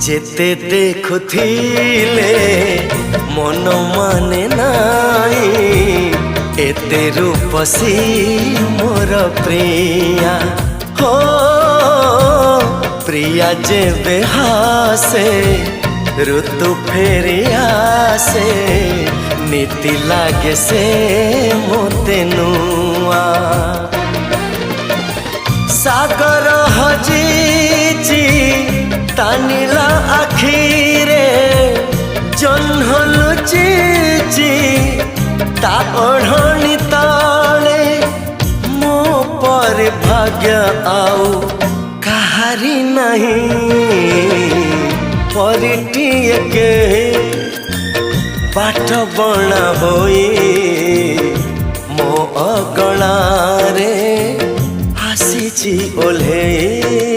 जेते देखुथिले मन माने नाई एते रूपसी मोर प्रिया हो प्रिया जे बेहासे ऋतु फेरी आसे नीति लागे से मोते नुआ सागर हजीची तानिला आखिरे जह्न लुचीची ता ओढ़नी तले मो पर भाग्य आउ कहारी नहीं परिटिए के बाट बना होई मो अगणारे आसीची ओल्हे।